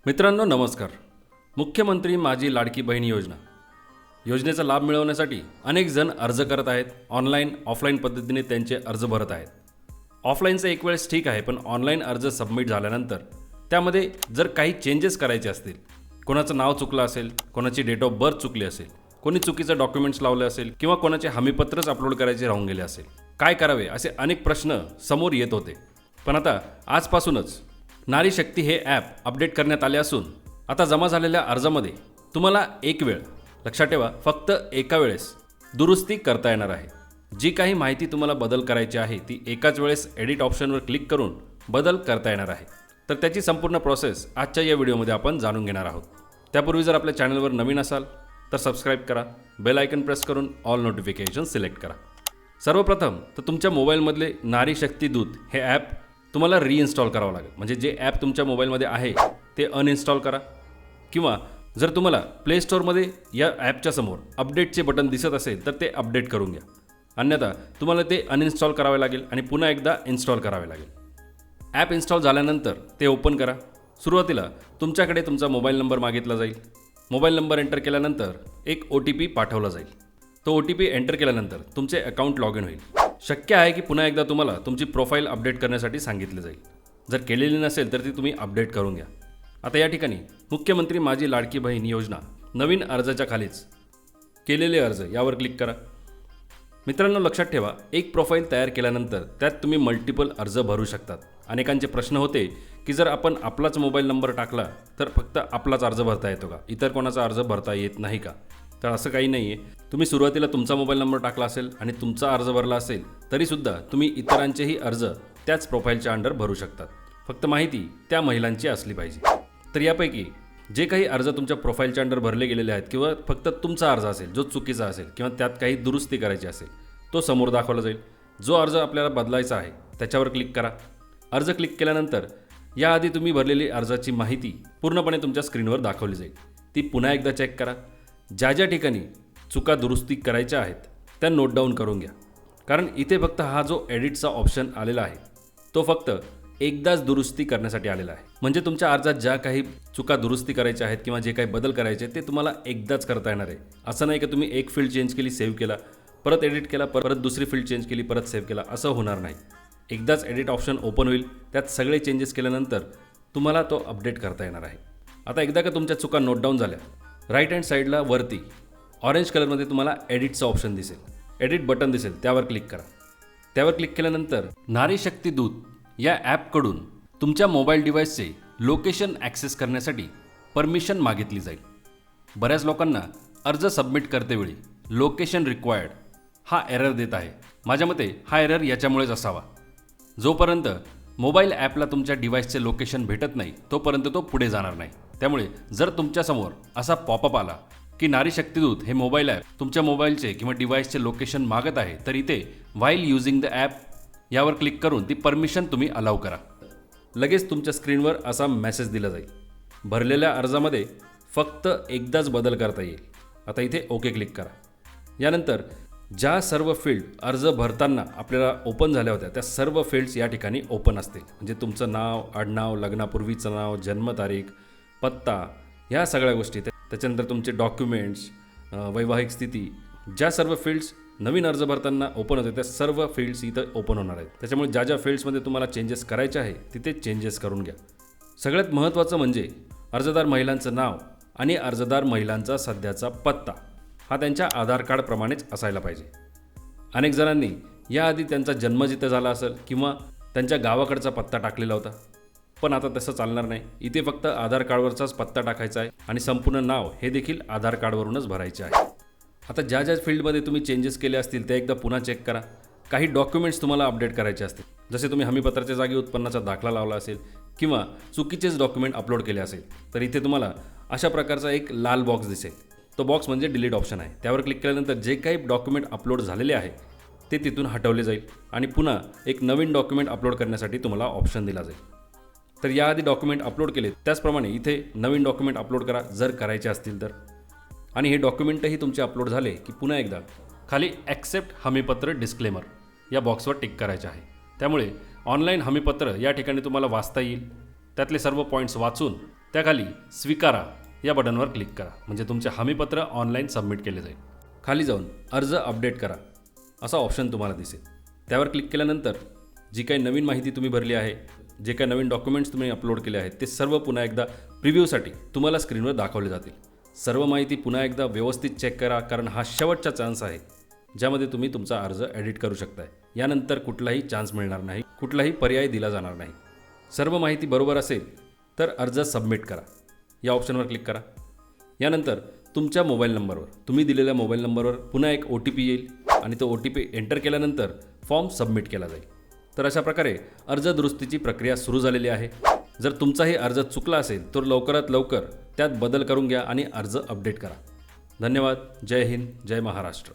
मित्रांनो नमस्कार. मुख्यमंत्री माझी लाडकी बहीण योजनेचा लाभ मिळवण्यासाठी अनेक जण अर्ज करत आहेत. ऑनलाईन ऑफलाईन पद्धतीने त्यांचे अर्ज भरत आहेत. ऑफलाईनचं एक वेळेस ठीक आहे, पण ऑनलाईन अर्ज सबमिट झाल्यानंतर त्यामध्ये जर काही चेंजेस करायचे असतील, कोणाचं नाव चुकलं असेल, कोणाची डेट ऑफ बर्थ चुकली असेल, कोणी चुकीचं डॉक्युमेंट्स लावले असेल किंवा कोणाचे हमीपत्रच अपलोड करायचे राहून गेले असेल, काय करावे असे अनेक प्रश्न समोर येत होते. पण आता आजपासूनच नारी शक्ती हे ॲप अपडेट करण्यात आले असून आता जमा झालेल्या अर्जामध्ये तुम्हाला एक वेळ, लक्षात ठेवा फक्त एका वेळेस दुरुस्ती करता येणार आहे. जी काही माहिती तुम्हाला बदल करायची आहे ती एकाच वेळेस एडिट ऑप्शनवर क्लिक करून बदल करता येणार आहे. तर त्याची संपूर्ण प्रोसेस आजच्या या व्हिडिओमध्ये आपण जाणून घेणार आहोत. त्यापूर्वी जर आपल्या चॅनलवर नवीन असाल तर सबस्क्राईब करा, बेल आयकन प्रेस करून ऑल नोटिफिकेशन सिलेक्ट करा. सर्वप्रथम तर तुमच्या मोबाईलमधले नारी शक्ती दूत हे ॲप तुम्हाला रिइन्स्टॉल करावं लागेल. म्हणजे जे ॲप तुमच्या मोबाईलमध्ये आहे ते अनइन्स्टॉल करा, किंवा जर तुम्हाला प्ले स्टोअरमध्ये या ॲपच्या समोर अपडेटचे बटन दिसत असेल तर ते अपडेट करून घ्या. अन्यथा तुम्हाला ते अनइन्स्टॉल करावे लागेल आणि पुन्हा एकदा इन्स्टॉल करावे लागेल. ॲप इन्स्टॉल झाल्यानंतर ते ओपन करा. सुरुवातीला तुमच्याकडे तुमचा मोबाईल नंबर मागितला जाईल. मोबाईल नंबर एंटर केल्यानंतर एक OTP पाठवला जाईल. तो OTP एंटर केल्यानंतर तुमचे अकाउंट लॉग इन होईल. शक्य आहे की पुन्हा एकदा तुम्हाला तुमची प्रोफाईल अपडेट करण्यासाठी सांगितले जाईल. जर केलेली नसेल तर ती तुम्ही अपडेट करून घ्या. आता या ठिकाणी मुख्यमंत्री माझी लाडकी बहीण योजना नवीन अर्जाच्या खालीच केलेले अर्ज यावर क्लिक करा. मित्रांनो लक्षात ठेवा, एक प्रोफाईल तयार केल्यानंतर त्यात तुम्ही मल्टिपल अर्ज भरू शकतात. अनेकांचे प्रश्न होते की जर आपण आपलाच मोबाईल नंबर टाकला तर फक्त आपलाच अर्ज भरता येतो का, इतर कोणाचा अर्ज भरता येत नाही का? तर असं काही नाही आहे. तुम्ही सुरुवातीला तुमचा मोबाईल नंबर टाकला असेल आणि तुमचा अर्ज भरला असेल तरीसुद्धा तुम्ही इतरांचेही अर्ज त्याच प्रोफाईलच्या अंडर भरू शकतात. फक्त माहिती त्या महिलांची असली पाहिजे. तर यापैकी जे काही अर्ज तुमच्या प्रोफाईलच्या अंडर भरले गेलेले आहेत किंवा फक्त तुमचा अर्ज असेल जो चुकीचा असेल किंवा त्यात काही दुरुस्ती करायची असेल तो समोर दाखवला जाईल. जो अर्ज आपल्याला बदलायचा आहे त्याच्यावर क्लिक करा. अर्ज क्लिक केल्यानंतर याआधी तुम्ही भरलेली अर्जाची माहिती पूर्णपणे तुमच्या स्क्रीनवर दाखवली जाईल. ती पुन्हा एकदा चेक करा. ज्या ज्या ठिकाणी चुका दुरुस्ती करायच्या आहेत त्या नोट डाऊन करून घ्या. कारण इथे फक्त हा जो एडिटचा ऑप्शन आलेला आहे तो फक्त एकदाच दुरुस्ती करण्यासाठी आलेला आहे. म्हणजे तुमच्या अर्जात ज्या काही चुका दुरुस्ती करायच्या आहेत किंवा जे काही बदल करायचे ते तुम्हाला एकदाच करता येणार आहे. असं नाही की तुम्ही एक फील्ड चेंज केली, सेव्ह केला, परत एडिट केला, परत दुसरी फील्ड चेंज केली, परत सेव्ह केला, असं होणार नाही. एकदाच एडिट ऑप्शन ओपन होईल. त्यात सगळे चेंजेस केल्यानंतर तुम्हाला तो अपडेट करता येणार आहे. आता एकदा का तुमच्या चुका नोट डाऊन झाल्या, राईट हँड साईडला वरती ऑरेंज कलरमध्ये तुम्हाला एडिटचा ऑप्शन दिसेल, एडिट बटन दिसेल, त्यावर क्लिक करा. त्यावर क्लिक केल्यानंतर नारी शक्ती दूत या ॲपकडून तुमच्या मोबाईल डिव्हाइसचे लोकेशन ॲक्सेस करण्यासाठी परमिशन मागितली जाईल. बऱ्याच लोकांना अर्ज सबमिट करतेवेळी लोकेशन रिक्वायर्ड हा एरर देत आहे. माझ्या मते हा एरर याच्यामुळेच असावा. जोपर्यंत मोबाईल ॲपला तुमच्या डिव्हाइसचे लोकेशन भेटत नाही तोपर्यंत तो पुढे जाणार नाही. त्यामुळे जर तुमच्यासमोर असा पॉपअप आला की नारी शक्तीदूत हे मोबाईल ॲप तुमच्या मोबाईलचे किंवा डिव्हाइसचे लोकेशन मागत आहे, तर इथे व्हाईल युझिंग द ॲप यावर क्लिक करून ती परमिशन तुम्ही अलाउ करा. लगेच तुमच्या स्क्रीनवर असा मेसेज दिला जाईल. भरलेल्या अर्जामध्ये फक्त एकदाच बदल करता येईल. आता इथे ओके क्लिक करा. यानंतर ज्या सर्व फील्ड अर्ज भरताना आपल्याला ओपन झाल्या होत्या त्या सर्व फील्ड्स या ठिकाणी ओपन असतील. म्हणजे तुमचं नाव, आडनाव, लग्नापूर्वीचं नाव, जन्मतारीख, पत्ता, ह्या सगळ्या गोष्टी, त्याच्यानंतर तुमचे डॉक्युमेंट्स, वैवाहिक स्थिती, ज्या सर्व फील्ड्स नवीन अर्ज भरताना ओपन होते त्या सर्व फील्ड्स इथं ओपन होणार आहेत. त्याच्यामुळे ज्या ज्या फील्ड्समध्ये तुम्हाला चेंजेस करायचे आहे तिथे चेंजेस करून घ्या. सगळ्यात महत्त्वाचं म्हणजे अर्जदार महिलांचं नाव आणि अर्जदार महिलांचा सध्याचा पत्ता हा त्यांच्या आधार कार्डप्रमाणेच असायला पाहिजे. अनेक जणांनी याआधी त्यांचा जन्म जिथं झाला असेल किंवा त्यांच्या गावाकडचा पत्ता टाकलेला होता, पण आता तसं चालणार नाही. इथे फक्त आधार कार्डवरचाच पत्ता टाकायचा आहे आणि संपूर्ण नाव हे देखील आधार कार्डवरूनच भरायचे आहे. आता ज्या ज्या फील्डमध्ये तुम्ही चेंजेस केले असतील ते एकदा पुन्हा चेक करा. काही डॉक्युमेंट्स तुम्हाला अपडेट करायचे असतील, जसे तुम्ही हमीपत्राच्या जागी उत्पन्नाचा दाखला लावला असेल किंवा चुकीचेच डॉक्युमेंट अपलोड केले असेल, तर इथे तुम्हाला अशा प्रकारचा एक लाल बॉक्स दिसेल. तो बॉक्स म्हणजे डिलीट ऑप्शन आहे. त्यावर क्लिक केल्यानंतर जे काही डॉक्युमेंट अपलोड झालेले आहे ते तिथून हटवले जाईल आणि पुन्हा एक नवीन डॉक्युमेंट अपलोड करण्यासाठी तुम्हाला ऑप्शन दिला जाईल. तर याआधी डॉक्युमेंट अपलोड केले त्याचप्रमाणे इथे नवीन डॉक्युमेंट अपलोड करा जर करायचे असतील तर. आणि हे डॉक्युमेंटही तुमचे अपलोड झाले की पुन्हा एकदा खाली ॲक्सेप्ट हमीपत्र डिस्क्लेमर या बॉक्सवर टिक करायचे आहे. त्यामुळे ऑनलाईन हमीपत्र या ठिकाणी तुम्हाला वाचता येईल. त्यातले सर्व पॉईंट्स वाचून त्याखाली स्वीकारा या बटनवर क्लिक करा, म्हणजे तुमचे हमीपत्र ऑनलाईन सबमिट केले जाईल. खाली जाऊन अर्ज अपडेट करा असा ऑप्शन तुम्हाला दिसेल. त्यावर क्लिक केल्यानंतर जी काही नवीन माहिती तुम्ही भरली आहे, जे काही नवीन डॉक्युमेंट्स तुम्ही अपलोड केले आहेत, ते सर्व पुन्हा एकदा प्रिव्ह्यूसाठी तुम्हाला स्क्रीनवर दाखवले जातील. सर्व माहिती पुन्हा एकदा व्यवस्थित चेक करा, कारण हा शेवटचा चान्स आहे ज्यामध्ये तुम्ही तुमचा अर्ज एडिट करू शकताय. यानंतर कुठलाही चान्स मिळणार नाही, कुठलाही पर्याय दिला जाणार नाही. सर्व माहिती बरोबर असेल तर अर्ज सबमिट करा या ऑप्शनवर क्लिक करा. यानंतर तुमच्या मोबाईल नंबरवर, तुम्ही दिलेल्या मोबाईल नंबरवर पुन्हा एक OTP येईल आणि तो OTP एंटर केल्यानंतर फॉर्म सबमिट केला जाईल. तर अशा प्रकारे अर्ज दुरुस्तीची प्रक्रिया सुरू झालेली आहे. जर तुमचाही अर्ज चुकला असेल तर लवकरात लवकर त्यात बदल करून घ्या आणि अर्ज अपडेट करा. धन्यवाद. जय हिंद, जय महाराष्ट्र.